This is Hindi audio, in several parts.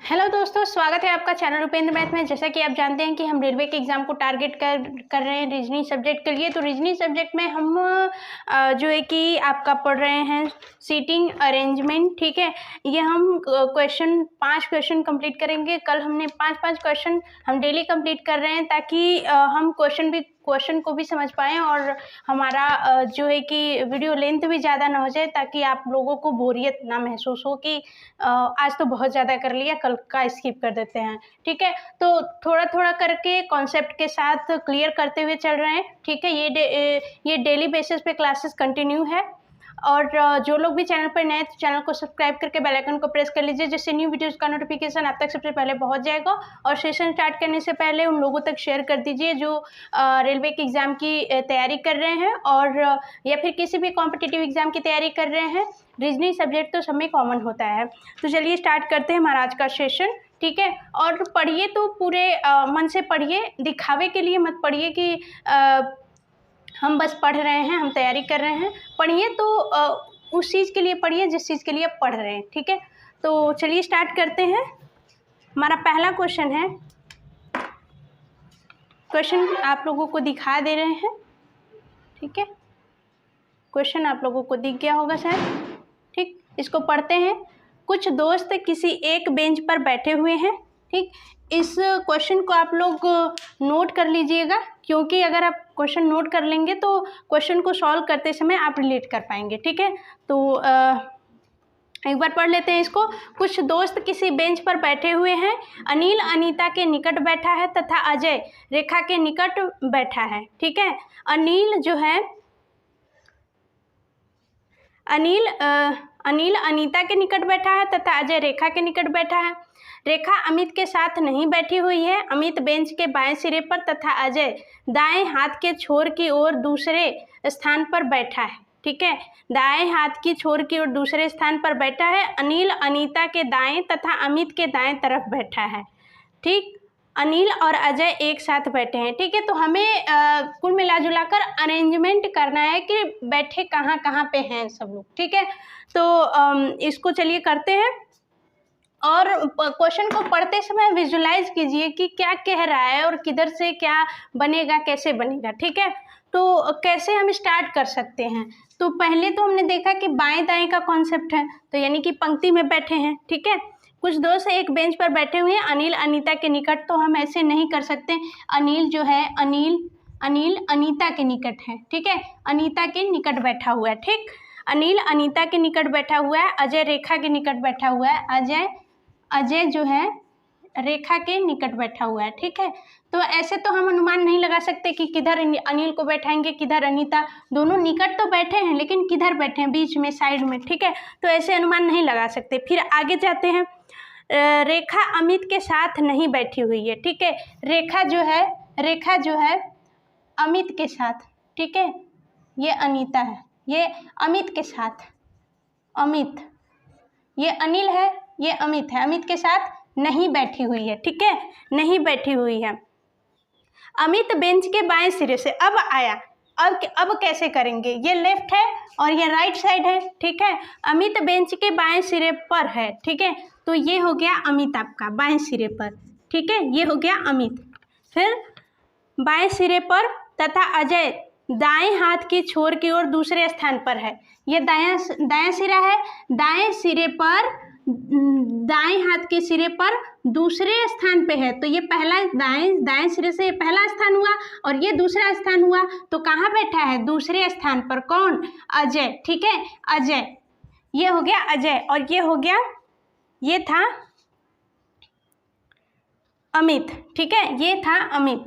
हेलो दोस्तों, स्वागत है आपका चैनल उपेंद्र मैथ में। जैसा कि आप जानते हैं कि हम रेलवे के एग्ज़ाम को टारगेट कर रहे हैं रीजनिंग सब्जेक्ट के लिए। तो रीजनिंग सब्जेक्ट में हम जो है कि आपका पढ़ रहे हैं सीटिंग अरेंजमेंट। ठीक है, ये हम 5 क्वेश्चन कंप्लीट करेंगे। कल हमने 5 क्वेश्चन हम डेली कंप्लीट कर रहे हैं ताकि हम क्वेश्चन को भी समझ पाएँ और हमारा जो है कि वीडियो लेंथ भी ज़्यादा ना हो जाए, ताकि आप लोगों को बोरियत ना महसूस हो कि आज तो बहुत ज़्यादा कर लिया, कल का स्किप कर देते हैं। ठीक है, तो थोड़ा थोड़ा करके कॉन्सेप्ट के साथ क्लियर करते हुए चल रहे हैं। ठीक है, ये डेली बेसिस पे क्लासेस कंटिन्यू है। और जो लोग भी चैनल पर नए तो चैनल को सब्सक्राइब करके बेल आइकन को प्रेस कर लीजिए, जिससे न्यू वीडियोस का नोटिफिकेशन आप तक सबसे पहले पहुंच जाएगा। और सेशन स्टार्ट करने से पहले उन लोगों तक शेयर कर दीजिए जो रेलवे के एग्ज़ाम की तैयारी कर रहे हैं और या फिर किसी भी कॉम्पिटिटिव एग्ज़ाम की तैयारी कर रहे हैं। रीजनिंग सब्जेक्ट तो सब में कॉमन होता है। तो चलिए स्टार्ट करते हैं हमारा आज का सेशन। ठीक है, और पढ़िए तो पूरे मन से पढ़िए, दिखावे के लिए मत पढ़िए कि हम बस पढ़ रहे हैं, हम तैयारी कर रहे हैं। पढ़िए तो उस चीज़ के लिए पढ़िए जिस चीज़ के लिए आप पढ़ रहे हैं। ठीक है, तो चलिए स्टार्ट करते हैं। हमारा पहला क्वेश्चन है, क्वेश्चन आप लोगों को दिखा दे रहे हैं। ठीक है, क्वेश्चन आप लोगों को दिख गया होगा शायद। ठीक, इसको पढ़ते हैं। कुछ दोस्त किसी एक बेंच पर बैठे हुए हैं। ठीक, इस क्वेश्चन को आप लोग नोट कर लीजिएगा, क्योंकि अगर आप क्वेश्चन नोट कर लेंगे तो क्वेश्चन को सॉल्व करते समय आप रिलेट कर पाएंगे। ठीक है, तो एक बार पढ़ लेते हैं इसको। कुछ दोस्त किसी बेंच पर बैठे हुए हैं। अनिल अनीता के निकट बैठा है तथा अजय रेखा के निकट बैठा है। ठीक है, अनिल अनीता के निकट बैठा है तथा अजय रेखा के निकट बैठा है। रेखा अमित के साथ नहीं बैठी हुई है। अमित बेंच के बाएं सिरे पर तथा अजय दाएं हाथ के छोर की ओर दूसरे स्थान पर बैठा है। ठीक है, दाएं हाथ की छोर की ओर दूसरे स्थान पर बैठा है। अनिल अनीता के दाएं तथा अमित के दाएं तरफ बैठा है। ठीक, अनिल और अजय एक साथ बैठे हैं। ठीक है, तो हमें कुल मिला जुला कर अरेंजमेंट करना है कि बैठे कहाँ कहाँ पे हैं सब लोग। ठीक है, तो इसको चलिए करते हैं। और क्वेश्चन को पढ़ते समय विजुलाइज कीजिए कि क्या कह रहा है और किधर से क्या बनेगा, कैसे बनेगा। ठीक है, तो कैसे हम स्टार्ट कर सकते हैं। तो पहले तो हमने देखा कि बाएं दाएं का कॉन्सेप्ट है, तो यानी कि पंक्ति में बैठे हैं। ठीक है, कुछ दोस्त एक बेंच पर बैठे हुए हैं अनिल अनीता के निकट, तो हम ऐसे नहीं कर सकते। अनिल जो है अनिल अनीता के निकट है। ठीक है, अनीता के निकट बैठा हुआ है। ठीक, अनिल अनीता के निकट बैठा हुआ है। अजय रेखा के निकट बैठा हुआ है। अजय जो है रेखा के निकट बैठा हुआ है। ठीक है, तो ऐसे तो हम अनुमान नहीं लगा सकते कि किधर अनिल को बैठाएंगे, किधर अनीता। दोनों निकट तो बैठे हैं लेकिन किधर बैठे हैं, बीच में, साइड में। ठीक है, तो ऐसे अनुमान नहीं लगा सकते। फिर आगे जाते हैं। रेखा अमित के साथ नहीं बैठी हुई है। ठीक है, रेखा जो है अमित के साथ। ठीक है, ये अनीता है, ये अमित के साथ, अमित, ये अनिल है, ये अमित है, अमित के साथ नहीं बैठी हुई है। ठीक है, नहीं बैठी हुई है। अमित बेंच के बाएं सिरे से अब आया। अब कैसे करेंगे, ये लेफ्ट है और ये राइट साइड है। ठीक है, अमित बेंच के बाएं सिरे पर है। ठीक है, तो ये हो गया अमित आपका बाएं सिरे पर। ठीक है, ये हो गया अमित। फिर बाएं सिरे पर तथा अजय दाएं हाथ की छोर की ओर दूसरे स्थान पर है। ये दायां सिरा है, दाएं सिरे पर, दाएं हाथ के सिरे पर दूसरे स्थान पे है। तो ये पहला दाएं सिरे से पहला स्थान हुआ और ये दूसरा स्थान हुआ। तो कहाँ बैठा है, दूसरे स्थान पर। कौन, अजय। ठीक है, अजय, ये हो गया अजय और ये हो गया, ये था अमित। ठीक है, ये था अमित।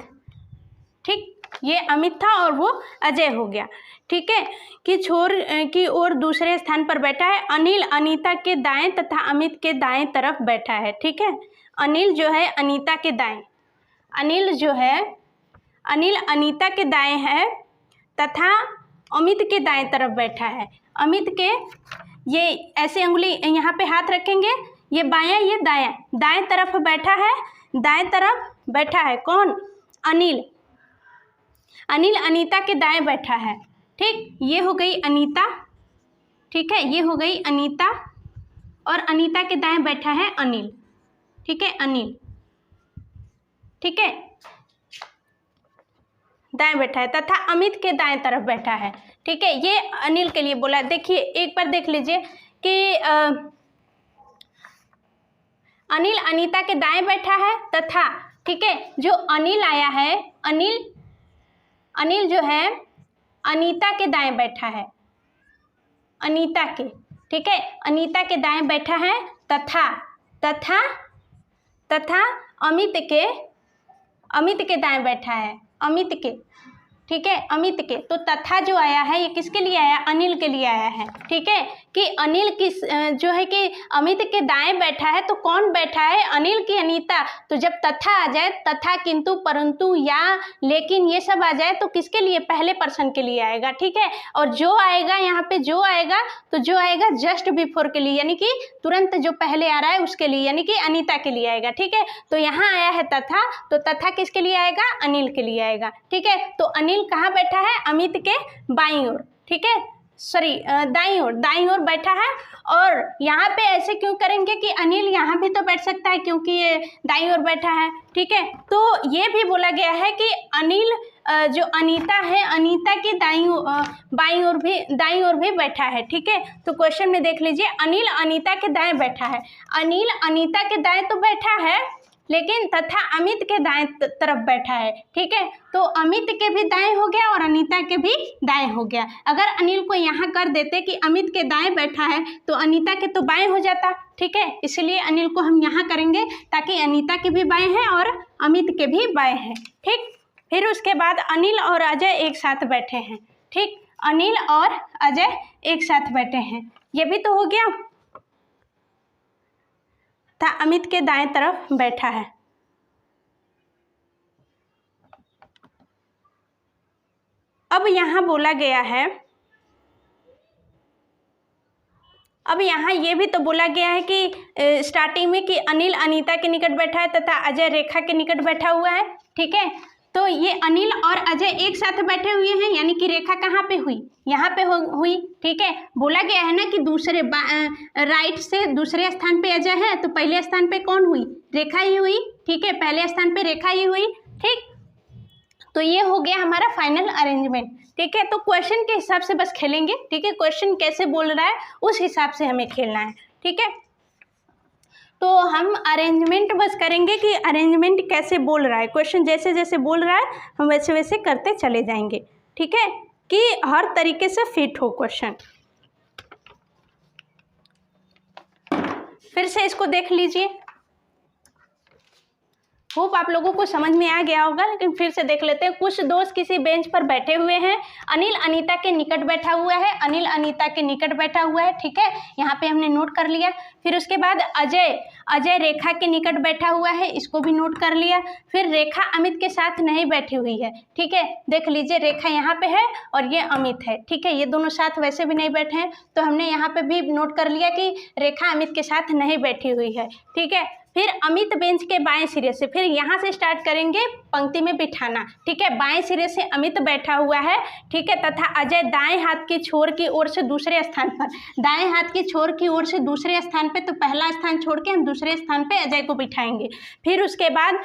ठीक, ये अमित था और वो अजय हो गया। ठीक है, कि छोर की ओर दूसरे स्थान पर बैठा है। अनिल अनीता के दाएं तथा अमित के दाएं तरफ बैठा है। ठीक है, अनिल जो है अनीता के दाएं, अनिल अनीता के दाएं है तथा अमित के दाएं तरफ बैठा है। अमित के, ये ऐसे उंगली यहाँ पे हाथ रखेंगे, ये बायां, ये दायां, दाएं तरफ बैठा है, दाएं तरफ बैठा है। कौन, अनिल अनीता के दाएं बैठा है। ठीक, ये हो गई अनीता। ठीक है, ये हो गई अनीता और अनीता के दाएं बैठा है अनिल। ठीक है, अनिल, ठीक है, दाएं बैठा है तथा अमित के दाएं तरफ बैठा है, ठीक है। ये अनिल के लिए बोला। देखिए एक बार देख लीजिए कि अनिल अनीता के दाएं बैठा है तथा, ठीक है, जो अनिल आया है, अनिल जो है अनीता के दाएं बैठा है, अनीता के, ठीक है, अनीता के दाएं बैठा है तथा अमित के दाएं बैठा है, अमित के, ठीक है, अमित के। तो तथा जो आया है ये किसके लिए आया? अनिल के लिए आया है, ठीक है, कि अनिल किस जो है कि अमित के दाएं बैठा है, तो कौन बैठा है? अनिल की अनीता। तो जब तथा आ जाए, तथा, किंतु, परंतु, या, लेकिन, ये सब आ जाए तो किसके लिए? पहले पर्सन के लिए आएगा, ठीक है। और जो आएगा यहाँ पे, जो आएगा तो जो आएगा जस्ट बिफोर के लिए, यानी कि तुरंत जो पहले आ रहा है उसके लिए, यानी कि अनीता के लिए आएगा, ठीक है। तो यहाँ आया है तथा, तो तथा किसके लिए आएगा? अनिल के लिए आएगा, ठीक है। तो अनिल कहाँ बैठा है? अमित के बाईं ओर, ठीक है, सॉरी दाईं ओर बैठा है। और यहाँ पे ऐसे क्यों करेंगे कि अनिल यहाँ भी तो बैठ सकता है क्योंकि ये दाईं ओर बैठा है, ठीक है। तो ये भी बोला गया है कि अनिल जो अनीता है, अनीता की बाईं ओर भी बैठा है, ठीक है। तो क्वेश्चन में देख लीजिए, अनिल अनीता के दाएं बैठा है। अनिल अनीता के दाएं तो बैठा है, लेकिन तथा अमित के दाएं तरफ बैठा है, ठीक है। तो अमित के भी दाएं हो गया और अनीता के भी दाएं हो गया। अगर अनिल को यहाँ कर देते कि अमित के दाएं बैठा है तो अनीता के तो बाएं हो जाता, ठीक है। इसलिए अनिल को हम यहाँ करेंगे ताकि अनीता के भी बाएं हैं और अमित के भी बाएं हैं, ठीक। फिर उसके बाद अनिल और अजय एक साथ बैठे हैं, ठीक, अनिल और अजय एक साथ बैठे हैं, ये भी तो हो गया। था अमित के दाएं तरफ बैठा है। अब यहाँ बोला गया है, अब यहाँ ये भी तो बोला गया है कि स्टार्टिंग में कि अनिल अनीता के निकट बैठा है तथा अजय रेखा के निकट बैठा हुआ है, ठीक है। तो ये अनिल और अजय एक साथ बैठे हुए हैं, यानी कि रेखा कहाँ पे हुई? यहाँ पे हुई, ठीक है। बोला गया है ना कि दूसरे राइट से दूसरे स्थान पे अजय है, तो पहले स्थान पे कौन हुई? रेखा ही हुई, ठीक है, पहले स्थान पे रेखा ही हुई, ठीक। तो ये हो गया हमारा फाइनल अरेंजमेंट, ठीक है। तो क्वेश्चन के हिसाब से बस खेलेंगे, ठीक है, क्वेश्चन कैसे बोल रहा है उस हिसाब से हमें खेलना है, ठीक है। तो हम अरेंजमेंट बस करेंगे कि अरेंजमेंट कैसे बोल रहा है, क्वेश्चन जैसे जैसे बोल रहा है हम वैसे वैसे करते चले जाएंगे, ठीक है, कि हर तरीके से फिट हो क्वेश्चन। फिर से इसको देख लीजिए, होप आप लोगों को समझ में आ गया होगा, लेकिन फिर से देख लेते हैं। कुछ दोस्त किसी बेंच पर बैठे हुए हैं। अनिल अनीता के निकट बैठा हुआ है, अनिल अनीता के निकट बैठा हुआ है, ठीक है, यहाँ पे हमने नोट कर लिया। फिर उसके बाद अजय रेखा के निकट बैठा हुआ है, इसको भी नोट कर लिया। फिर रेखा अमित के साथ नहीं बैठी हुई है, ठीक है, देख लीजिए रेखा यहाँ पे है और ये अमित है, ठीक है, ये दोनों साथ वैसे भी नहीं बैठे हैं, तो हमने यहाँ पे भी नोट कर लिया कि रेखा अमित के साथ नहीं बैठी हुई है, ठीक है। फिर अमित बेंच के बाएं सिरे से, फिर यहाँ से स्टार्ट करेंगे पंक्ति में बिठाना, ठीक है, बाएं सिरे से अमित बैठा हुआ है, ठीक है, तथा अजय दाएं हाथ की छोर की ओर से दूसरे स्थान पर, दाएं हाथ की छोर की ओर से दूसरे स्थान पे, तो पहला स्थान छोड़ के हम दूसरे स्थान पे अजय को बिठाएंगे। फिर उसके बाद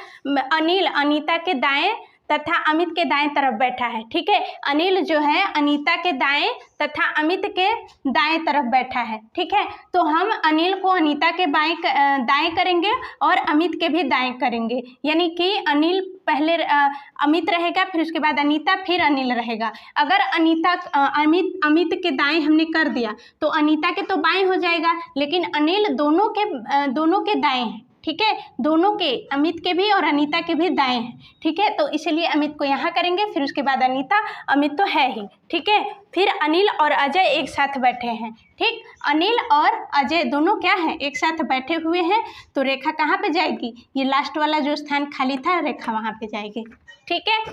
अनिल अनीता के दाएं तथा अमित के दाएं तरफ बैठा है, ठीक है, अनिल जो है अनीता के दाएं तथा अमित के दाएं तरफ बैठा है, ठीक है। तो हम अनिल को अनीता के दाएं करेंगे और अमित के भी दाएं करेंगे, यानी कि अनिल पहले अमित रहेगा, फिर उसके बाद अनीता, फिर अनिल रहेगा। अगर अमित के दाएं हमने कर दिया तो अनीता के तो बाएं हो जाएगा, लेकिन अनिल दोनों के दाएं हैं, ठीक है, दोनों के, अमित के भी और अनीता के भी दाएं हैं, ठीक है। तो इसलिए अमित को यहाँ करेंगे, फिर उसके बाद अनीता, अमित तो है ही, ठीक है। फिर अनिल और अजय एक साथ बैठे हैं, ठीक, अनिल और अजय दोनों क्या हैं? एक साथ बैठे हुए हैं। तो रेखा कहाँ पे जाएगी? ये लास्ट वाला जो स्थान खाली था रेखा वहाँ पे जाएगी, ठीक है,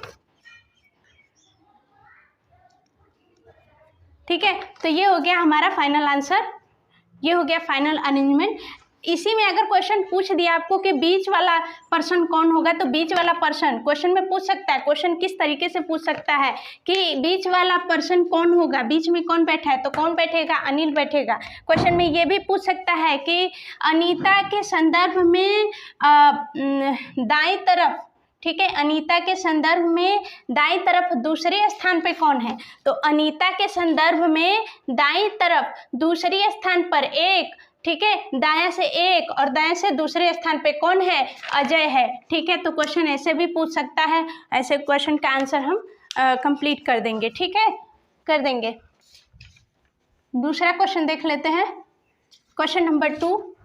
ठीक है। तो ये हो गया हमारा फाइनल आंसर, ये हो गया फाइनल अरेंजमेंट। इसी में अगर क्वेश्चन पूछ दिया आपको कि बीच वाला पर्सन कौन होगा, तो बीच वाला पर्सन क्वेश्चन में पूछ सकता है। क्वेश्चन किस तरीके से पूछ सकता है कि बीच वाला पर्सन कौन होगा, बीच में कौन बैठा है, तो कौन बैठेगा, अनिल बैठेगा। क्वेश्चन में ये भी पूछ सकता है कि अनीता के संदर्भ में दाईं तरफ, ठीक है, अनीता के संदर्भ में दाईं तरफ दूसरे स्थान पे कौन है, तो अनीता के संदर्भ में दाईं तरफ दूसरे स्थान पर एक, ठीक है, दायां से एक और दाएं से दूसरे स्थान पे कौन है, अजय है। ठीक है, तो क्वेश्चन ऐसे भी पूछ सकता है। ऐसे क्वेश्चन का आंसर हम कंप्लीट कर देंगे। ठीक है, कर देंगे। दूसरा क्वेश्चन देख लेते हैं, क्वेश्चन नंबर 2।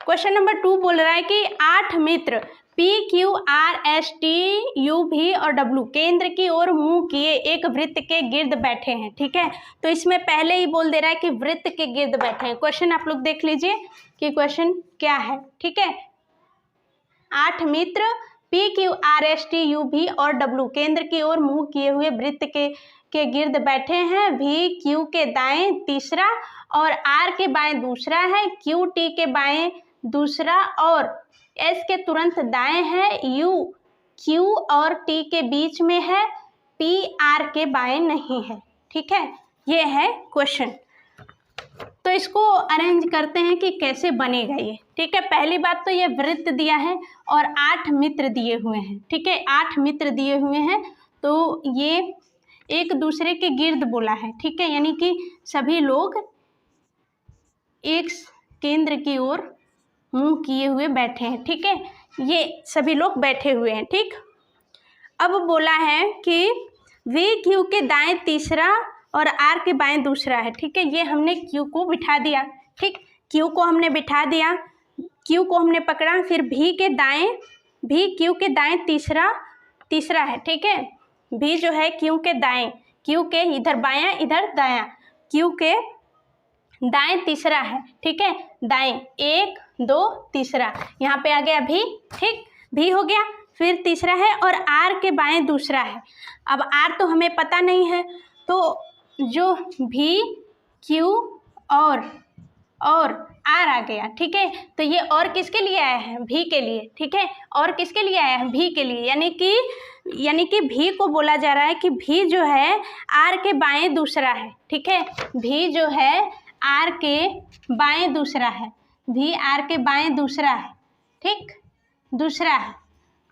क्वेश्चन नंबर 2 बोल रहा है कि 8 मित्र P, Q, R, S, T, U, V और W केंद्र की ओर मुंह किए एक वृत्त के गिर्द बैठे हैं। ठीक है, तो इसमें पहले ही बोल दे रहा है कि वृत्त के गिर्द बैठे हैं। क्वेश्चन आप लोग देख लीजिए कि क्वेश्चन क्या है। ठीक है, 8 मित्र P, Q, R, S, T, U, V और W केंद्र की ओर मुंह किए हुए वृत्त के गिर्द बैठे हैं। V Q के दाएं तीसरा और R के बाएं दूसरा है, Q T के बाएं दूसरा और S के तुरंत दाएं है, U Q और T के बीच में है, P R के बाएं नहीं है। ठीक है, ये है क्वेश्चन। तो इसको अरेंज करते हैं कि कैसे बनेगा ये। ठीक है, पहली बात तो ये वृत्त दिया है और 8 मित्र दिए हुए हैं। ठीक है, 8 मित्र दिए हुए हैं, तो ये एक दूसरे के गिर्द बोला है। ठीक है, यानी कि सभी लोग एक केंद्र की ओर मुंह किए हुए बैठे हैं। ठीक है, ये सभी लोग बैठे हुए हैं। ठीक, अब बोला है कि V Q के दाएं तीसरा और R के बाएं दूसरा है। ठीक है, ये हमने Q को बिठा दिया। ठीक, Q को हमने बिठा दिया, Q को हमने पकड़ा, फिर V Q के दाएं तीसरा है। ठीक है, V जो है Q के दाएं, Q के इधर बायां इधर दायां, Q के दाएं तीसरा है। ठीक है, दाएं 1 2 तीसरा, यहाँ पे आ गया भी। ठीक, भी हो गया, फिर तीसरा है और R के बाएं दूसरा है। अब R तो हमें पता नहीं है, तो जो V Q और R आ गया। ठीक है, तो ये और किसके लिए आया है, V के लिए। ठीक है, और किसके लिए आया है, V के लिए, यानी कि V को बोला जा रहा है कि V जो है R के बाएं दूसरा है। ठीक है, V जो है R के बाएं दूसरा है, V R के बाएं दूसरा है। ठीक, दूसरा है,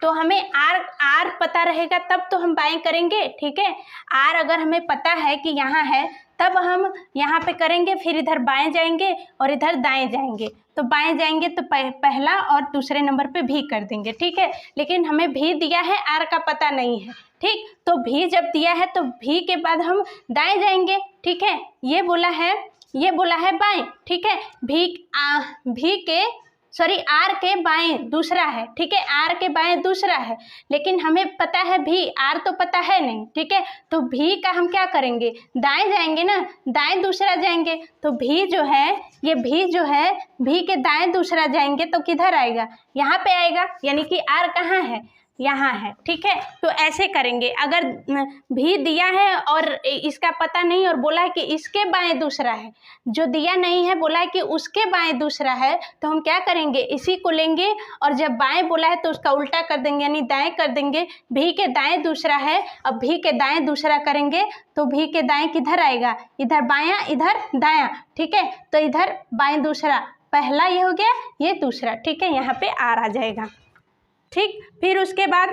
तो हमें R पता रहेगा तब तो हम बाएं करेंगे। ठीक है, R अगर हमें पता है कि यहाँ है तब हम यहाँ पे करेंगे, फिर इधर बाएं जाएंगे और इधर दाएं जाएंगे। तो बाएं जाएंगे तो पहला और दूसरे नंबर पे भी कर देंगे। ठीक है, लेकिन हमें भी दिया है, R का पता नहीं है। ठीक, तो भी जब दिया है तो भी के बाद हम दाएं जाएंगे। ठीक है, ये बोला है बाएं। ठीक है, R के बाएं दूसरा है। ठीक है, R के बाएं दूसरा है, लेकिन हमें पता है भी, R तो पता है नहीं। ठीक है, तो भी का हम क्या करेंगे, दाएं जाएंगे ना, दाएं दूसरा जाएंगे। तो भी जो है भी के दाएं दूसरा जाएंगे तो किधर आएगा, यहाँ पे आएगा, यानी कि R कहाँ है, यहाँ है। ठीक है, तो ऐसे करेंगे। अगर भी दिया है और इसका पता नहीं और बोला है कि इसके बाएं दूसरा है, जो दिया नहीं है बोला है कि उसके बाएं दूसरा है, तो हम क्या करेंगे, इसी को लेंगे और जब बाएं बोला है तो उसका उल्टा कर देंगे, यानी दाएं कर देंगे। भी के दाएं दूसरा है, अब भी के दाएं दूसरा करेंगे तो भी के दाएं किधर आएगा, इधर बायां इधर दायां। ठीक है, तो इधर बाएं दूसरा, पहला ये हो गया, ये दूसरा। ठीक है, यहाँ पे R आ जाएगा। ठीक, फिर उसके बाद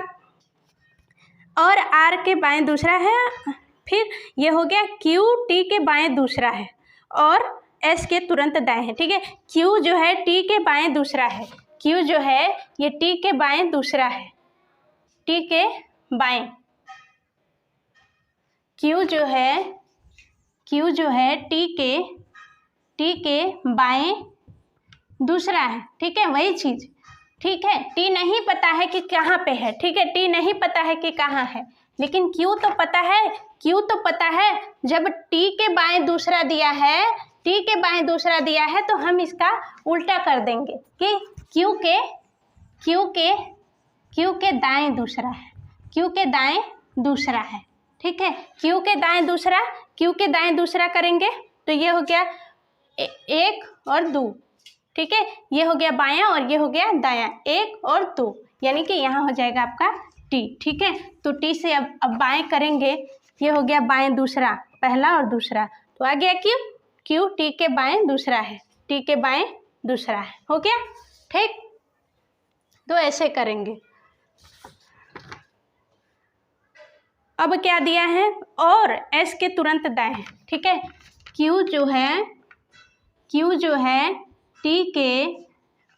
और R के बाएं दूसरा है, फिर ये हो गया Q T के बाएं दूसरा है और S के तुरंत दाएं है। ठीक है, Q जो है T के बाएं दूसरा है, Q जो है ये T के बाएं दूसरा है, T के बाएं, Q जो है T के बाएं दूसरा है। ठीक है, वही चीज़। ठीक है, T नहीं पता है कि कहाँ पे है। ठीक है, T नहीं पता है कि कहाँ है, लेकिन Q तो पता है। Q तो पता है, जब T के बाएं दूसरा दिया है तो हम इसका उल्टा कर देंगे कि Q के दाएं दूसरा है, Q के दाएं दूसरा है। ठीक है, Q के दाएं दूसरा क्यू के दाएं दूसरा करेंगे तो ये हो गया 1 और 2, ठीक है। ये हो गया बायां और ये हो गया दायां, 1 और 2, यानी कि यहाँ हो जाएगा आपका टी, ठीक है। तो टी से अब बाएं करेंगे, ये हो गया बाएं दूसरा, पहला और दूसरा, तो आ गया क्यू, क्यू टी के बाएं दूसरा है, टी के बाएं दूसरा है, हो गया, ठीक। तो ऐसे करेंगे। अब क्या दिया है, और एस के तुरंत दाएं है, ठीक है। क्यू जो है टी के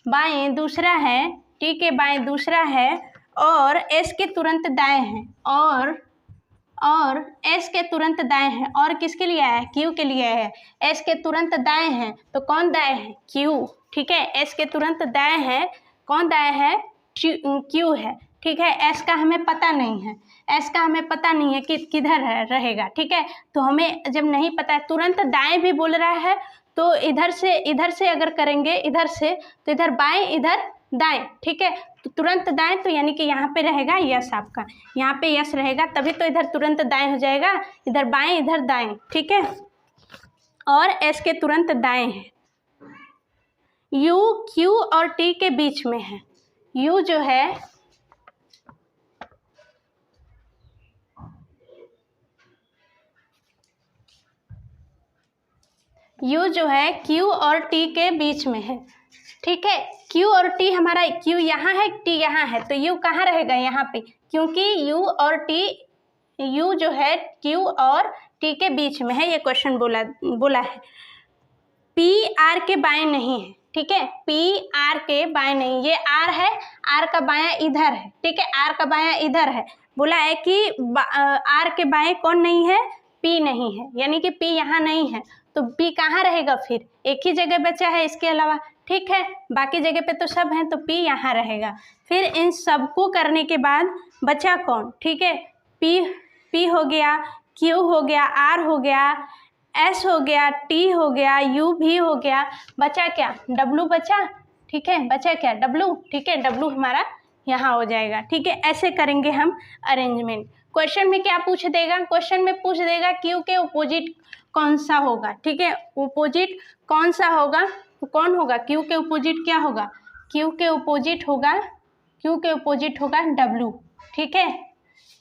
बाएं दूसरा है, टी के बाएं दूसरा है और एस के तुरंत दाएं है, और एस के तुरंत दाएं है, और किसके लिए है, क्यू के लिए है। एस के तुरंत दाएं है तो कौन दाएं है, क्यू, ठीक है। एस के तुरंत दाएं है, कौन दाएं है, क्यू है, ठीक है। एस का हमें पता नहीं है, एस का हमें पता नहीं है कि किधर है रहेगा, ठीक है। तो हमें जब नहीं पता है, तुरंत दाएं भी बोल रहा है तो इधर से अगर करेंगे, इधर से तो इधर बाएं इधर दाएं, ठीक है। तो तुरंत दाएं तो यानी कि यहाँ पे रहेगा यस, आपका यहाँ पे यस रहेगा, तभी तो इधर तुरंत दाएं हो जाएगा, इधर बाएं इधर दाएं, ठीक है। और एस के तुरंत दाएं है, यू क्यू और टी के बीच में है। यू जो है क्यू और टी के बीच में है, ठीक है। क्यू और टी, हमारा क्यू यहाँ है, टी यहाँ है, तो यू कहाँ रहेगा, यहाँ पे, क्योंकि यू जो है क्यू और टी के बीच में है, ये क्वेश्चन बोला है। पी आर के बाएं नहीं है, ठीक है, पी आर के बाएं नहीं, ये आर है, आर का बायां इधर है, ठीक है, आर का बायां इधर है, बोला है कि आर के बाएं कौन नहीं है, पी नहीं है, यानी कि पी यहाँ नहीं है, तो पी कहाँ रहेगा, फिर एक ही जगह बचा है इसके अलावा, ठीक है, बाकी जगह पे तो सब हैं, तो पी यहाँ रहेगा। फिर इन सबको करने के बाद बचा कौन, ठीक है, पी हो गया, क्यू हो गया, आर हो गया, एस हो गया, टी हो गया, यू भी हो गया, बचा क्या, डब्लू बचा, ठीक है, बचा क्या, डब्लू, ठीक है, डब्लू हमारा यहाँ हो जाएगा, ठीक है। ऐसे करेंगे हम अरेंजमेंट। क्वेश्चन में क्या पूछ देगा, क्वेश्चन में पूछ देगा क्यू के अपोजिट कौन सा होगा, ठीक है, अपोजिट कौन सा होगा, तो कौन होगा, क्यू के अपोजिट क्या होगा, क्यू के अपोजिट होगा डब्लू, ठीक है।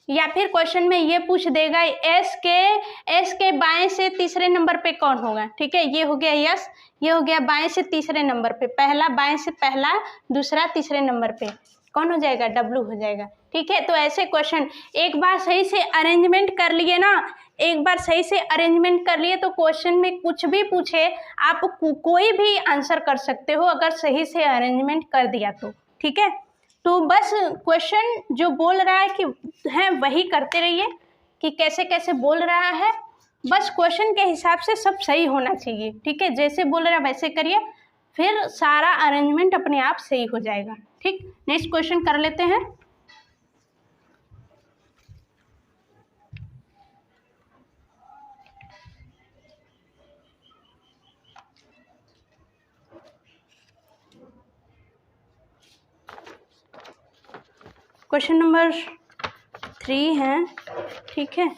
या फिर क्वेश्चन में ये पूछ देगा एस के बाएं से तीसरे नंबर पे कौन होगा, ठीक है, ये हो गया यस, ये हो गया बाएं से तीसरे नंबर पे, पहला बाएं से पहला, दूसरा तीसरे नंबर पे कौन हो जाएगा, डब्लू हो जाएगा, ठीक है। तो ऐसे क्वेश्चन एक बार सही से अरेंजमेंट कर लिए ना, एक बार सही से अरेंजमेंट कर लिए तो क्वेश्चन में कुछ भी पूछे आप कोई भी आंसर कर सकते हो, अगर सही से अरेंजमेंट कर दिया तो, ठीक है। तो बस क्वेश्चन जो बोल रहा है कि है वही करते रहिए, कि कैसे कैसे बोल रहा है, बस क्वेश्चन के हिसाब से सब सही होना चाहिए, ठीक है, जैसे बोल रहा है वैसे करिए, फिर सारा अरेंजमेंट अपने आप सही हो जाएगा, ठीक। नेक्स्ट क्वेश्चन कर लेते हैं। क्वेश्चन नंबर 3 है, ठीक है,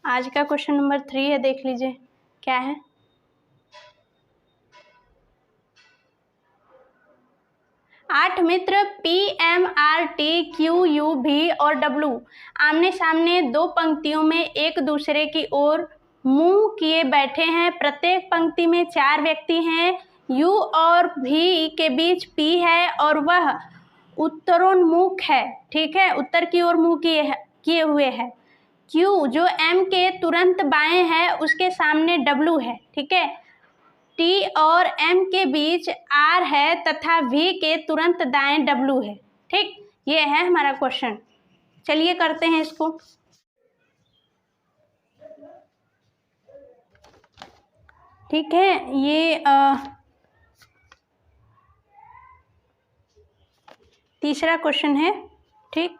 आज का क्वेश्चन नंबर 3 है, देख लीजिए क्या है। आठ मित्र P M R T Q U भी और डब्लू आमने सामने दो पंक्तियों में एक दूसरे की ओर मुंह किए बैठे हैं। प्रत्येक पंक्ति में 4 व्यक्ति हैं। यू और भी के बीच पी है और वह उत्तरोन्मुख है, ठीक है, उत्तर की ओर मुंह किए हुए है। क्यू जो एम के तुरंत बाएं है उसके सामने डब्लू है, ठीक है। टी और एम के बीच आर है तथा वी के तुरंत दाएं डब्लू है, ठीक। ये है हमारा क्वेश्चन। चलिए करते हैं इसको। ठीक है, ये तीसरा क्वेश्चन है, ठीक,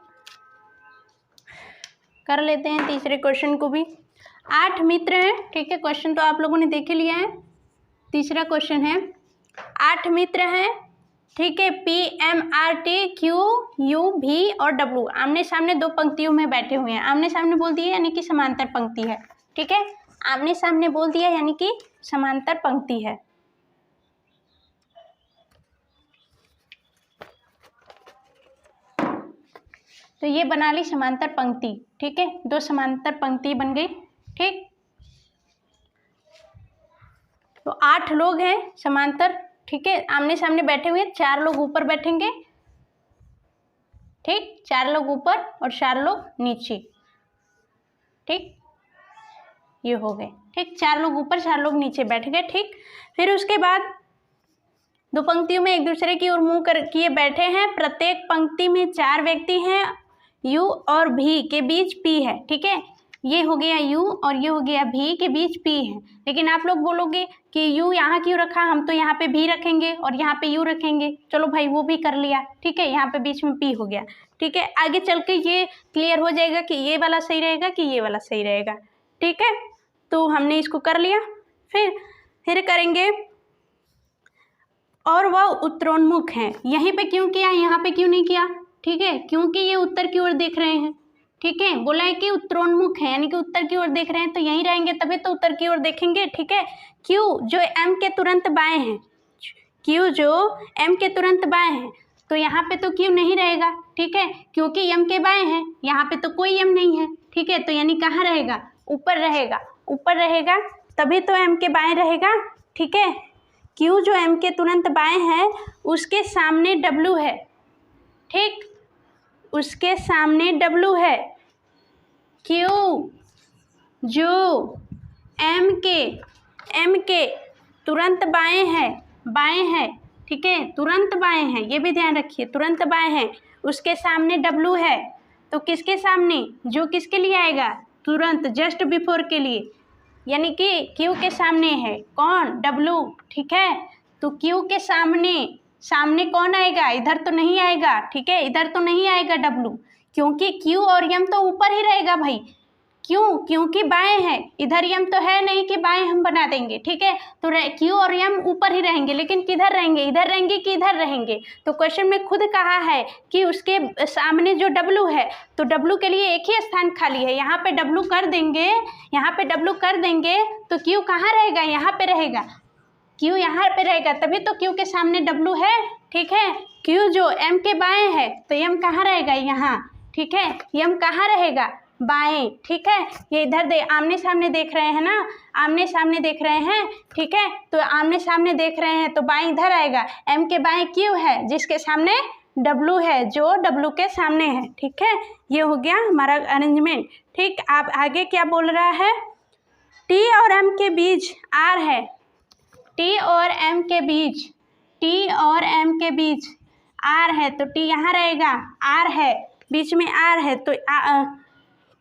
कर लेते हैं तीसरे क्वेश्चन को भी। 8 मित्र हैं, ठीक है, क्वेश्चन तो आप लोगों ने देख लिया है। तीसरा क्वेश्चन है 8 मित्र हैं, ठीक है, P M R T Q U भी और डब्लू आमने सामने 2 पंक्तियों में बैठे हुए हैं। आमने सामने बोल दिए यानी कि समांतर पंक्ति है, ठीक है। आमने सामने बोल दिया यानी कि समांतर पंक्ति है। तो ये बना ली समांतर पंक्ति, ठीक है, 2 समांतर पंक्ति बन गई, ठीक। तो 8 लोग हैं समांतर, ठीक है, आमने सामने बैठे हुए, 4 लोग ऊपर बैठेंगे, ठीक, 4 लोग ऊपर और 4 लोग नीचे, ठीक, ये हो गए, ठीक, 4 लोग ऊपर 4 लोग नीचे बैठ गए, ठीक। फिर उसके बाद 2 पंक्तियों में एक दूसरे की ओर मुंह कर किए बैठे हैं, प्रत्येक पंक्ति में 4 व्यक्ति हैं, U और V के बीच P है, ठीक है, ये हो गया U और ये हो गया V के बीच P है। लेकिन आप लोग बोलोगे कि U यहाँ क्यों रखा, हम तो यहाँ पे V रखेंगे और यहाँ पे U रखेंगे, चलो भाई वो भी कर लिया, ठीक है, यहाँ पे बीच में P हो गया, ठीक है। आगे चल के ये क्लियर हो जाएगा कि ये वाला सही रहेगा कि ये वाला सही रहेगा, ठीक है। तो हमने इसको कर लिया। फिर करेंगे और वह उत्तरोन्मुख हैं, यहीं पे क्यों किया, यहाँ पे क्यों नहीं किया, ठीक है, क्योंकि ये उत्तर की ओर देख रहे हैं, ठीक है, बोला है कि उत्तरोन्मुख है यानी कि उत्तर की ओर देख रहे हैं, तो यहीं रहेंगे तभी तो उत्तर की ओर देखेंगे, ठीक है। Q जो M के तुरंत बाएं हैं, Q जो M के तुरंत बाएं हैं, तो यहाँ पे तो Q नहीं रहेगा, ठीक है, क्योंकि M के बाएं हैं, यहाँ पे तो कोई M नहीं है, ठीक है, तो यानी कहाँ रहेगा, ऊपर रहेगा, ऊपर रहेगा तभी तो M के बाएं रहेगा, ठीक है। Q जो M के तुरंत बाएं है उसके सामने W है, ठीक, उसके सामने W है। Q जो M के तुरंत बाएं है, ठीक है, तुरंत बाएं हैं, ये भी ध्यान रखिए, तुरंत बाएं हैं, उसके सामने W है, तो किसके सामने, जो किसके लिए आएगा, तुरंत, जस्ट बिफोर के लिए, यानी कि Q के सामने है कौन, W, ठीक है। तो Q के सामने कौन आएगा, इधर तो नहीं आएगा, ठीक है, इधर तो नहीं आएगा W, क्योंकि Q और M तो ऊपर ही रहेगा भाई, क्यों, क्योंकि बाएं हैं, इधर M तो है नहीं कि बाएं हम बना देंगे, ठीक है, तो Q और M ऊपर ही रहेंगे, लेकिन किधर रहेंगे, इधर रहेंगे कि इधर रहेंगे। तो क्वेश्चन में खुद कहा है कि उसके सामने जो W है, तो W के लिए एक ही स्थान खाली है, यहाँ पे W कर देंगे, यहाँ पे W कर देंगे तो Q कहाँ रहेगा, यहाँ पे रहेगा, Q यहाँ पे रहेगा, तभी तो Q के सामने W है, ठीक है। Q जो M के बाएं है तो M कहाँ रहेगा, यहाँ, ठीक है, M कहाँ रहेगा, बाएं, ठीक है। ये इधर आमने सामने देख रहे हैं ना, आमने सामने देख रहे हैं, ठीक है, तो आमने सामने देख रहे हैं तो बाएं इधर आएगा, M के बाएं Q है जिसके सामने W है, जो W के सामने है, ठीक है। ये हो गया हमारा अरेंजमेंट, ठीक। आप आगे क्या बोल रहा है, T और M के बीच R है, T और M के बीच, T और M के बीच R है, तो T यहाँ रहेगा, R है, बीच में R है, तो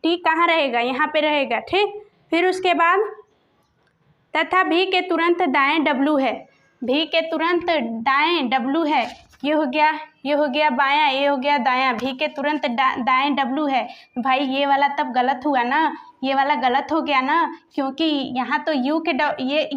T कहाँ रहेगा, यहाँ पे रहेगा, ठीक। फिर उसके बाद तथा V के तुरंत दाएं W है, V के तुरंत दाएं W है, ये हो गया बायां, ये हो गया दायां, V के तुरंत दाएं W है। भाई ये वाला तब गलत हुआ ना, ये वाला गलत हो गया ना, क्योंकि यहाँ तो ये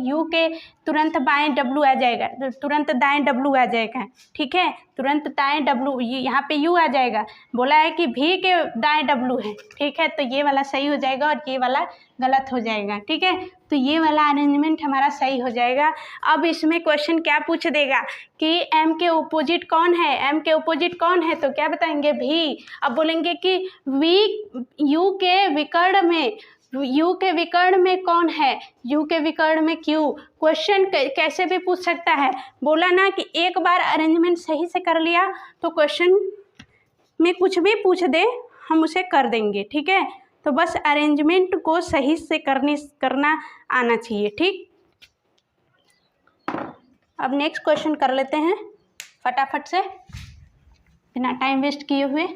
U के तुरंत बाएं W आ जाएगा, तुरंत दाएं W आ जाएगा, ठीक है, तुरंत दाएं W, यहाँ पे U आ जाएगा, बोला है कि V के दाएं W है, ठीक है, तो ये वाला सही हो जाएगा और ये वाला गलत हो जाएगा, ठीक है। तो ये वाला अरेंजमेंट हमारा सही हो जाएगा। अब इसमें क्वेश्चन क्या पूछ देगा कि M के अपोजिट कौन है, M के अपोजिट कौन है, तो क्या बताएंगे, V। अब बोलेंगे कि U के विकर्ण में कौन है, U के विकर्ण में Q। क्वेश्चन कैसे भी पूछ सकता है, बोला ना कि एक बार अरेंजमेंट सही से कर लिया तो क्वेश्चन में कुछ भी पूछ दे हम उसे कर देंगे, ठीक है। तो बस अरेंजमेंट को सही से करना आना चाहिए, ठीक। अब नेक्स्ट क्वेश्चन कर लेते हैं फटाफट से बिना टाइम वेस्ट किए हुए।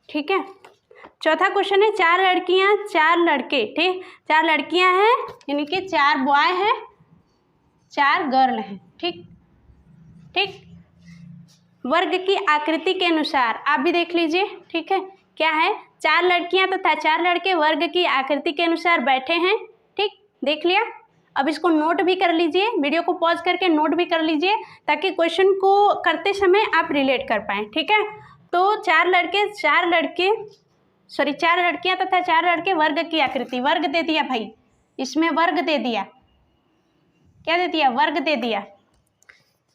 ठीक है, चौथा क्वेश्चन है 4 लड़कियां 4 लड़के, ठीक, 4 लड़कियां हैं यानी कि 4 बॉय हैं 4 गर्ल हैं, ठीक। वर्ग की आकृति के अनुसार आप भी देख लीजिए, ठीक है, क्या है, 4 लड़कियां तथा 4 लड़के वर्ग की आकृति के अनुसार बैठे हैं, ठीक, देख लिया। अब इसको नोट भी कर लीजिए, वीडियो को पॉज करके नोट भी कर लीजिए ताकि क्वेश्चन को करते समय आप रिलेट कर पाएँ, ठीक है। तो चार लड़कियां तथा 4 लड़के वर्ग की आकृति, वर्ग दे दिया भाई, इसमें वर्ग दे दिया, क्या दे दिया, वर्ग दे दिया।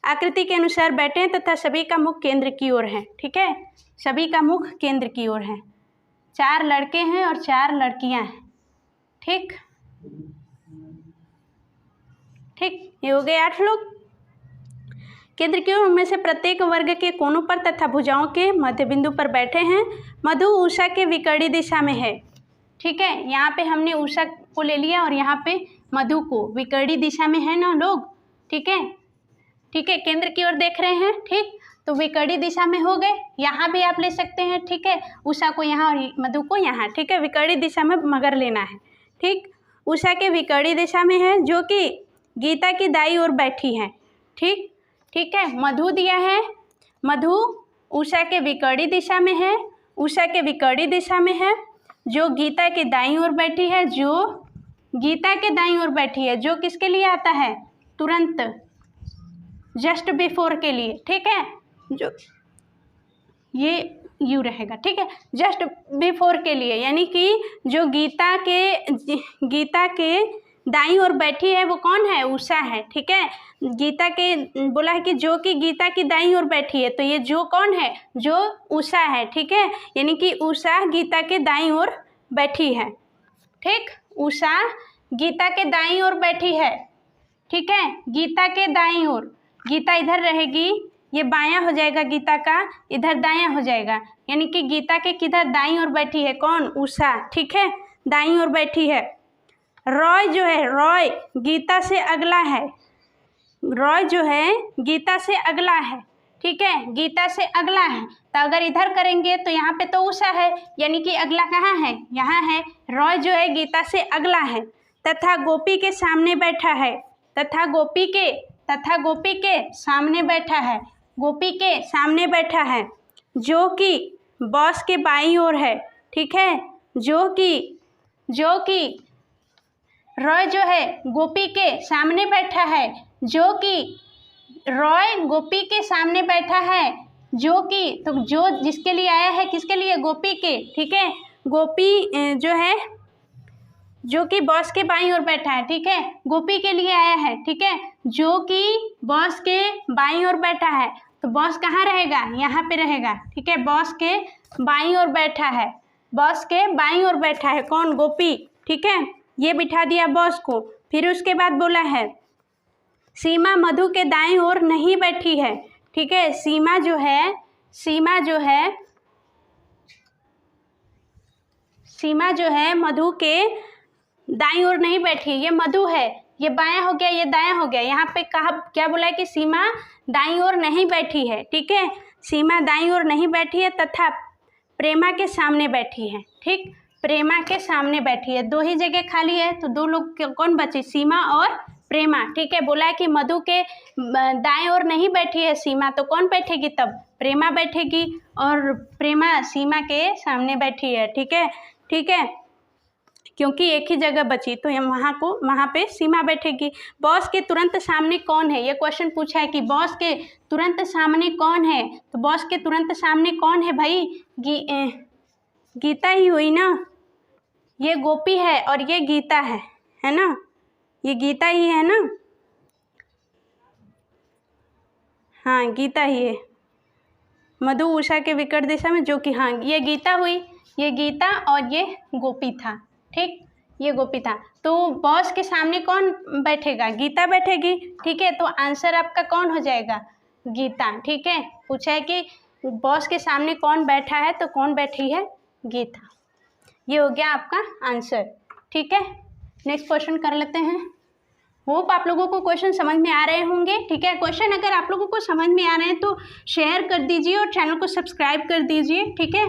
आकृति के अनुसार बैठे हैं तथा सभी का मुख केंद्र की ओर है, ठीक है, सभी का मुख केंद्र की ओर है। 4 लड़के हैं और 4 लड़कियां हैं, ठीक, ये हो गए 8 लोग। केंद्र की ओर में से प्रत्येक वर्ग के कोनों पर तथा भुजाओं के मध्य बिंदु पर बैठे हैं। मधु उषा के विकर्णी दिशा में है, ठीक है, यहाँ पे हमने उषा को ले लिया और यहाँ पे मधु को, विकर्णी दिशा में है ना लोग, ठीक है, केंद्र की ओर देख रहे हैं, ठीक, तो विकर्णी दिशा में हो गए। यहाँ भी आप ले सकते हैं, ठीक है, उषा को यहाँ और मधु को यहाँ, ठीक है, विकर्णी दिशा में मगर लेना है, ठीक। उषा के विकर्णी दिशा में है, जो कि गीता की दाईं ओर बैठी है, ठीक है। मधु दिया है, मधु उषा के विकर्णी दिशा में है, उषा के विकर्णी दिशा में है, जो गीता के दाईं ओर बैठी है, जो गीता के दाईं ओर बैठी है, जो किसके लिए आता है, तुरंत, जस्ट बिफोर के लिए, ठीक है, जो ये यू रहेगा, ठीक है, जस्ट बिफोर के लिए, यानी कि जो गीता के दाईं ओर बैठी है वो कौन है, उषा है, ठीक है। गीता के बोला है कि जो कि गीता की दाईं ओर बैठी है, तो ये जो कौन है, जो उषा है, ठीक है, यानी कि उषा गीता के दाईं ओर बैठी है, ठीक, उषा गीता के दाईं ओर बैठी है, ठीक है, गीता के दाईं ओर, गीता इधर रहेगी, ये बायां हो जाएगा, गीता का इधर दायां हो जाएगा, यानी कि गीता के किधर, दाईं ओर बैठी है, कौन, उषा, ठीक है, दाईं ओर बैठी है। रॉय जो है, रॉय गीता से अगला है, रॉय जो है गीता से अगला है, ठीक है, गीता से अगला है, तो अगर इधर करेंगे तो यहाँ पे तो उषा है, यानी कि अगला कहाँ है, यहाँ है, रॉय जो है गीता से अगला है, तथा गोपी के सामने बैठा है, तथा गोपी के सामने बैठा है, गोपी के सामने बैठा है, जो कि बॉस के बाईं ओर है, ठीक है, जो कि रॉय जो है गोपी के सामने बैठा है, जो कि रॉय गोपी के सामने बैठा है, जो कि, तो जो जिसके लिए आया है, किसके लिए, गोपी के, ठीक है, गोपी जो है, जो कि बॉस के बाईं ओर बैठा है, ठीक है, गोपी के लिए आया है, ठीक है, जो कि बॉस के बाईं ओर बैठा है, तो बॉस कहाँ रहेगा, यहाँ पे रहेगा, ठीक है, बॉस के बाईं ओर बैठा है, बॉस के बाईं ओर बैठा है, कौन, गोपी, ठीक है, ये बिठा दिया बॉस को। फिर उसके बाद बोला है सीमा मधु के दाईं ओर नहीं बैठी है, ठीक है, सीमा जो है मधु के दाईं ओर नहीं बैठी है, ये मधु है, ये बायां हो गया, ये दायां हो गया, यहाँ पे कहा क्या बोला है कि सीमा दाईं ओर नहीं बैठी है, ठीक है, सीमा दाईं ओर नहीं बैठी है तथा प्रेमा के सामने बैठी है, ठीक, प्रेमा के सामने बैठी है, 2 ही जगह खाली है, तो 2 लोग कौन बचे, सीमा और प्रेमा, ठीक है। बोला है कि मधु के दाएं ओर नहीं बैठी है सीमा, तो कौन बैठेगी तब, प्रेमा बैठेगी, और प्रेमा सीमा के सामने बैठी है, ठीक है, क्योंकि एक ही जगह बची, तो ये वहाँ पे सीमा बैठेगी। बॉस के तुरंत सामने कौन है, ये क्वेश्चन पूछा है कि बॉस के तुरंत सामने कौन है, तो बॉस के तुरंत सामने कौन है भाई, गीता ही हुई ना, ये गोपी है और ये गीता है ना, ये गीता ही है ना, हाँ गीता ही है, मधु उषा के विकट दिशा में, जो कि हाँ ये गीता हुई, ये गीता और ये गोपी था, ठीक, ये गोपी था, तो बॉस के सामने कौन बैठेगा, गीता बैठेगी, ठीक है, तो आंसर आपका कौन हो जाएगा, गीता, ठीक है। पूछा है कि बॉस के सामने कौन बैठा है, तो कौन बैठी है, गीता, ये हो गया आपका आंसर, ठीक है। नेक्स्ट क्वेश्चन कर लेते हैं। होप आप लोगों को क्वेश्चन समझ में आ रहे होंगे, ठीक है। क्वेश्चन अगर आप लोगों को समझ में आ रहे हैं तो शेयर कर दीजिए और चैनल को सब्सक्राइब कर दीजिए, ठीक है।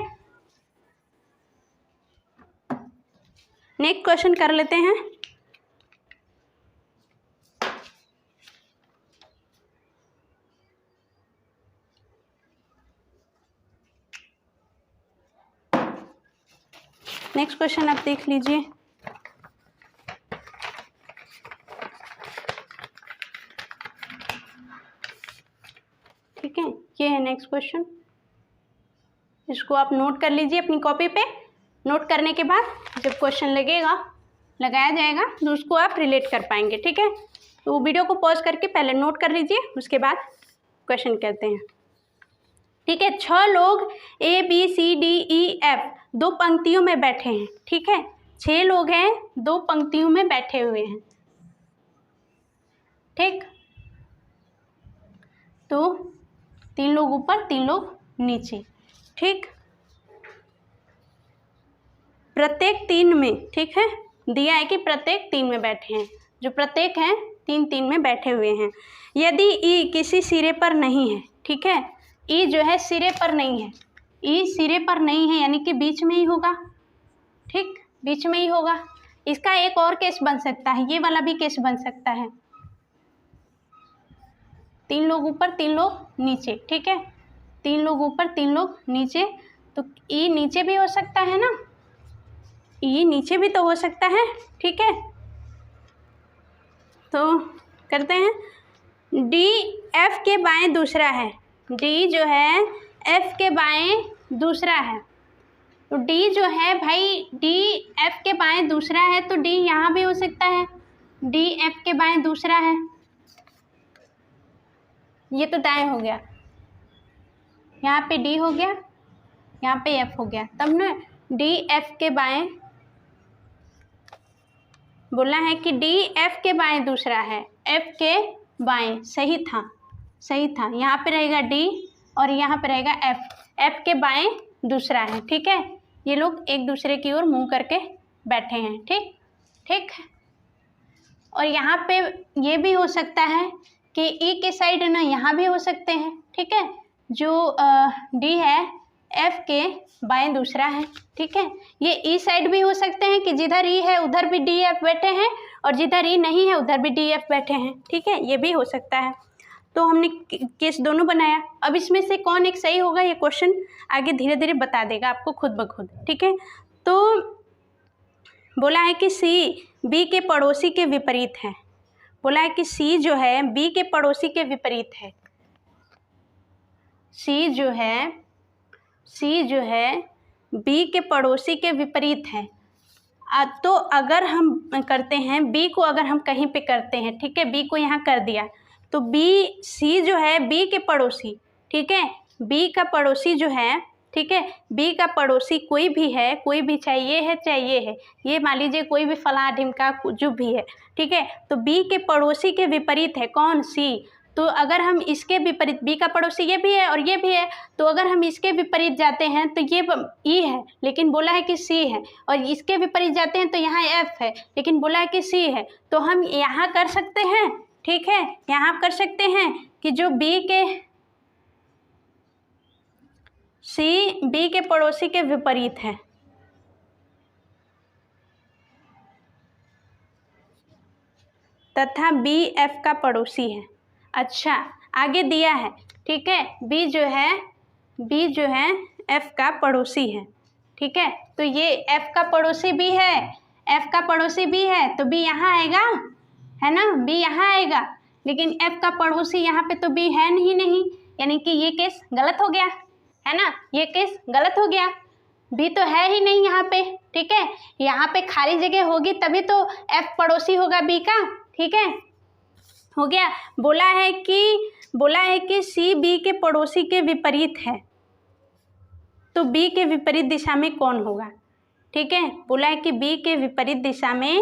नेक्स्ट क्वेश्चन कर लेते हैं। नेक्स्ट क्वेश्चन आप देख लीजिए। ठीक है, ये है नेक्स्ट क्वेश्चन। इसको आप नोट कर लीजिए अपनी कॉपी पे। नोट करने के बाद जब क्वेश्चन लगाया जाएगा तो उसको आप रिलेट कर पाएंगे, ठीक है। तो वीडियो को पॉज करके पहले नोट कर लीजिए, उसके बाद क्वेश्चन कहते हैं, ठीक है। 6 लोग ABCDEF 2 पंक्तियों में बैठे हैं, ठीक है। 6 लोग हैं, 2 पंक्तियों में बैठे हुए हैं, ठीक। तो 3 लोग ऊपर 3 लोग नीचे, ठीक। प्रत्येक 3 में, ठीक है, दिया है कि प्रत्येक 3 में बैठे हैं, जो प्रत्येक हैं 3 में बैठे हुए हैं। यदि ई किसी सिरे पर नहीं है, ठीक है, ई जो है सिरे पर नहीं है, ई सिरे पर नहीं है यानी कि बीच में ही होगा, ठीक, बीच में ही होगा। इसका एक और केस बन सकता है, ये वाला भी केस बन सकता है, 3 लोग ऊपर 3 लोग नीचे, ठीक है, 3 लोग ऊपर 3 लोग नीचे। तो ई नीचे भी हो सकता है ना, ई नीचे भी तो हो सकता है, ठीक है। तो करते हैं, डी एफ के बाएं दूसरा है, डी जो है एफ के बाएं दूसरा है। तो डी जो है भाई, डी एफ के बाएं दूसरा है, तो डी यहाँ भी हो सकता है, डी एफ के बाएं दूसरा है, ये तो दाएं हो गया, यहाँ पे डी हो गया, यहाँ पे एफ हो गया, तब ना डी एफ के बाएं बोला है कि डी एफ के बाएं दूसरा है, एफ के बाएं, सही था, सही था। यहाँ पे रहेगा डी और यहाँ पे रहेगा एफ, एफ के बाएं दूसरा है, ठीक है। ये लोग एक दूसरे की ओर मुंह करके बैठे हैं, ठीक, ठीक। और यहाँ पे ये भी हो सकता है कि ई के साइड ना यहाँ भी हो सकते हैं, ठीक है। जो डी है एफ के बाएं दूसरा है, ठीक है। ये ई साइड भी हो सकते हैं कि जिधर ई है उधर भी डी एफ बैठे हैं और जिधर ई नहीं है उधर भी डी एफ बैठे हैं, ठीक है, ये भी हो सकता है। तो हमने केस दोनों बनाया। अब इसमें से कौन एक सही होगा ये क्वेश्चन आगे धीरे धीरे बता देगा आपको खुद ब खुद, ठीक है। तो बोला है कि सी बी के पड़ोसी के विपरीत है, बोला है कि सी जो है बी के पड़ोसी के विपरीत है, सी जो है बी के पड़ोसी के विपरीत है। तो अगर हम करते हैं बी को, अगर हम कहीं पे करते हैं, ठीक है, बी को यहाँ कर दिया, तो बी सी जो है बी के पड़ोसी, ठीक है, बी का पड़ोसी जो है, ठीक है, बी का पड़ोसी कोई भी है, कोई भी चाहे ये है चाहे ये है, ये मान लीजिए कोई भी फला ढिमका जो भी है, ठीक है। तो बी के पड़ोसी के विपरीत है कौन, सी। तो अगर हम इसके विपरीत, बी का पड़ोसी ये भी है और ये भी है, तो अगर हम इसके विपरीत जाते हैं तो ये ई है लेकिन बोला है कि सी है, और इसके विपरीत जाते हैं तो यहाँ एफ है लेकिन बोला है कि सी है। तो हम यहाँ कर सकते हैं, ठीक है, यहाँ कर सकते हैं कि जो बी के सी बी के पड़ोसी के विपरीत है, तथा बी एफ का पड़ोसी है। अच्छा, आगे दिया है, ठीक है, बी जो है एफ का पड़ोसी है, ठीक है। तो ये एफ का पड़ोसी भी है, एफ का पड़ोसी भी है, तो बी यहाँ आएगा, है ना, बी यहाँ आएगा। लेकिन एफ का पड़ोसी यहाँ पे तो बी है नहीं, यानी कि ये केस गलत हो गया, है ना, ये केस गलत हो गया, बी तो है ही नहीं यहाँ पे, ठीक है। यहाँ पे खाली जगह होगी तभी तो एफ पड़ोसी होगा बी का, ठीक है, हो गया। बोला है कि सी बी के पड़ोसी के विपरीत है, तो बी के विपरीत दिशा में कौन होगा, ठीक है। बोला है कि बी के विपरीत दिशा में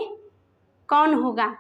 कौन होगा,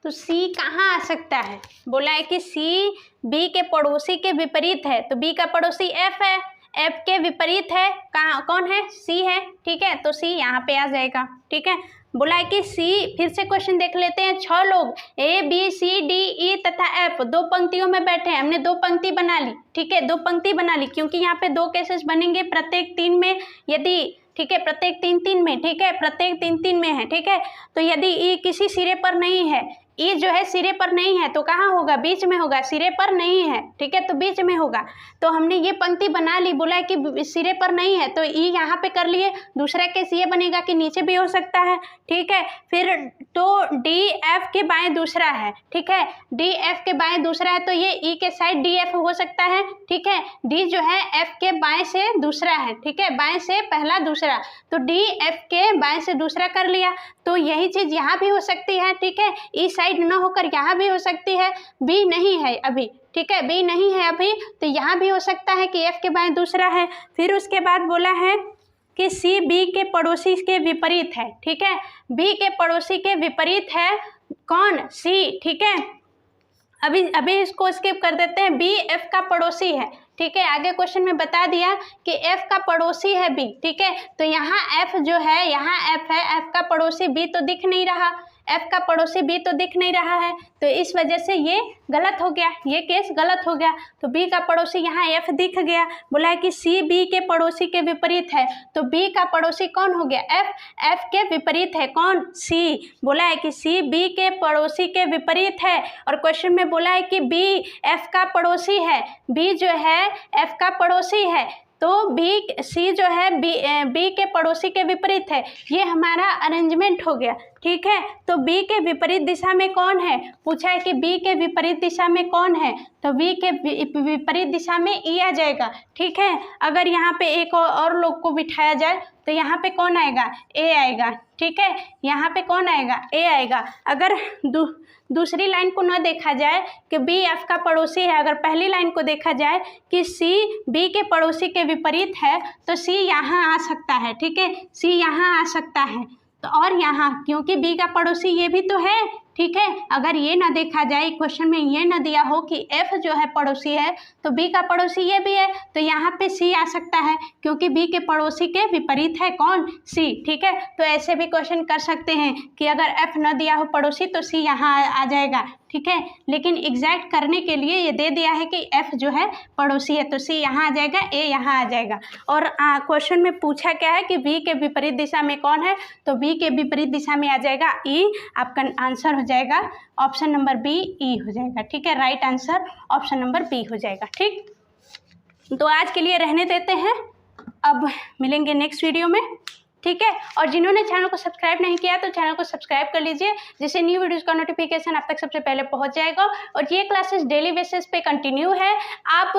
तो सी कहाँ आ सकता है। बोला है कि सी बी के पड़ोसी के विपरीत है, तो बी का पड़ोसी एफ है, एफ के विपरीत है कहाँ, कौन है, सी है, ठीक है। तो सी यहाँ पे आ जाएगा, ठीक है। बोला है कि सी, फिर से क्वेश्चन देख लेते हैं, 6 लोग A B C D E तथा एफ 2 पंक्तियों में बैठे हैं। हमने 2 पंक्ति बना ली, ठीक है, 2 पंक्ति बना ली, क्योंकि यहाँ पे 2 केसेस बनेंगे प्रत्येक 3 में, यदि, ठीक है, प्रत्येक 3 में, ठीक है, प्रत्येक 3 में है, ठीक है। तो यदि ई किसी सिरे पर नहीं है, ई जो है सिरे पर नहीं है तो कहाँ होगा, बीच में होगा, सिरे पर नहीं है, ठीक है, तो बीच में होगा। तो हमने ये पंक्ति बना ली, बोला है कि सिरे पर नहीं है, तो ई यहाँ पे कर लिए। दूसरा केस ये बनेगा कि नीचे भी हो सकता है, ठीक है। फिर तो डी एफ के बाएं दूसरा है, ठीक है, डी एफ के बाएं दूसरा है, तो ये ई के साइड डी एफ हो सकता है, ठीक है। डी जो है एफ के बाएं से दूसरा है, ठीक है, बाएं से पहला दूसरा, तो डी एफ के बाएं से दूसरा कर लिया। तो यही चीज यहाँ भी हो सकती है, ठीक है, ई साइड न होकर यहाँ भी हो सकती है। बी नहीं है अभी, ठीक है, बी नहीं है अभी, तो यहाँ भी हो सकता है कि एफ के बाएं दूसरा है। फिर उसके बाद बोला है कि सी बी के पड़ोसी के विपरीत है, ठीक है, बी के पड़ोसी के विपरीत है कौन, सी, ठीक है। अभी इसको स्किप कर देते हैं। बी एफ का पड़ोसी है, ठीक है, आगे क्वेश्चन में बता दिया कि एफ का पड़ोसी है बी, ठीक है, तो यहाँ एफ जो है, यहाँ एफ है, एफ का पड़ोसी बी तो दिख नहीं रहा, एफ का पड़ोसी बी तो दिख नहीं रहा है, तो इस वजह से ये गलत हो गया, ये केस गलत हो गया। तो बी का पड़ोसी यहाँ एफ दिख गया। बोला है कि सी बी के पड़ोसी के विपरीत है, तो बी का पड़ोसी कौन हो गया, एफ, एफ के विपरीत है कौन, सी। बोला है कि सी बी के पड़ोसी के विपरीत है, और क्वेश्चन में बोला है कि बी एफ का पड़ोसी है, बी जो है एफ का पड़ोसी है, तो बी सी जो है बी के पड़ोसी के विपरीत है। ये हमारा अरेंजमेंट हो गया, ठीक है। तो बी के विपरीत दिशा में कौन है, पूछा है कि बी के विपरीत दिशा में कौन है, तो बी के विपरीत दिशा में ई आ जाएगा, ठीक है। अगर यहाँ पे एक और लोग को बिठाया जाए तो यहाँ पे कौन आएगा, ए आएगा, ठीक है, यहाँ पे कौन आएगा, ए आएगा। अगर दूसरी लाइन को न देखा जाए कि बी एफ का पड़ोसी है, अगर पहली लाइन को देखा जाए कि सी बी के पड़ोसी के विपरीत है, तो सी यहाँ आ सकता है, ठीक है, सी यहाँ आ सकता है। तो और यहाँ क्योंकि बी का पड़ोसी ये भी तो है, ठीक है, अगर ये ना देखा जाए, क्वेश्चन में ये ना दिया हो कि एफ जो है पड़ोसी है तो बी का पड़ोसी ये भी है, तो यहाँ पे सी आ सकता है क्योंकि बी के पड़ोसी के विपरीत है कौन, सी, ठीक है। तो ऐसे भी क्वेश्चन कर सकते हैं कि अगर एफ न दिया हो पड़ोसी तो सी यहाँ आ जाएगा, ठीक है। लेकिन एग्जैक्ट करने के लिए ये दे दिया है कि एफ जो है पड़ोसी है, तो सी यहाँ आ जाएगा, ए यहाँ आ जाएगा। और क्वेश्चन में पूछा क्या है कि बी के विपरीत दिशा में कौन है, तो बी के विपरीत दिशा में आ जाएगा ई, आपका आंसर हो जाएगा ऑप्शन नंबर बी, ई हो जाएगा, ठीक है, right answer option number B हो जाएगा, ठीक। तो आज के लिए रहने देते हैं, अब मिलेंगे नेक्स्ट वीडियो में, ठीक है। और जिन्होंने चैनल को सब्सक्राइब नहीं किया तो चैनल को सब्सक्राइब कर लीजिए, जिससे न्यू वीडियोस का नोटिफिकेशन आप तक सबसे पहले पहुंच जाएगा। और ये क्लासेस डेली बेसिस पे कंटिन्यू है, आप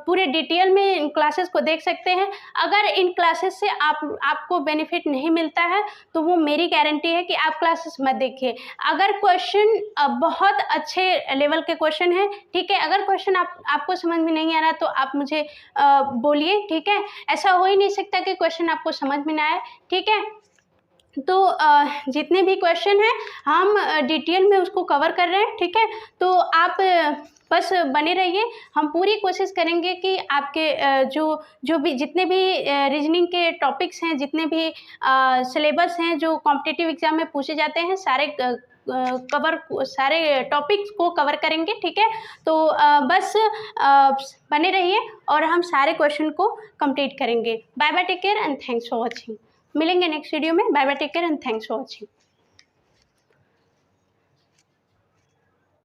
पूरे डिटेल में इन क्लासेस को देख सकते हैं। अगर इन क्लासेस से आपको बेनिफिट नहीं मिलता है तो वो मेरी गारंटी है कि आप क्लासेस मत देखिए। अगर क्वेश्चन बहुत अच्छे लेवल के क्वेश्चन है, ठीक है, अगर क्वेश्चन आपको समझ में नहीं आ रहा तो आप मुझे बोलिए, ठीक है। ऐसा हो ही नहीं सकता कि क्वेश्चन आपको समझ में ना आए, ठीक है। तो जितने भी क्वेश्चन हैं हम डिटेल में उसको कवर कर रहे हैं, ठीक है। तो आप बस बने रहिए, हम पूरी कोशिश करेंगे कि आपके जो भी जितने भी रीजनिंग के टॉपिक्स हैं, जितने भी सिलेबस हैं जो कॉम्पिटिटिव एग्जाम में पूछे जाते हैं, सारे टॉपिक्स को कवर करेंगे, ठीक है। तो बस बने रहिए और हम सारे क्वेश्चन को कंप्लीट करेंगे। Bye bye, take care and thanks for watching. मिलेंगे नेक्स्ट वीडियो में। Bye bye, take care and thanks for watching.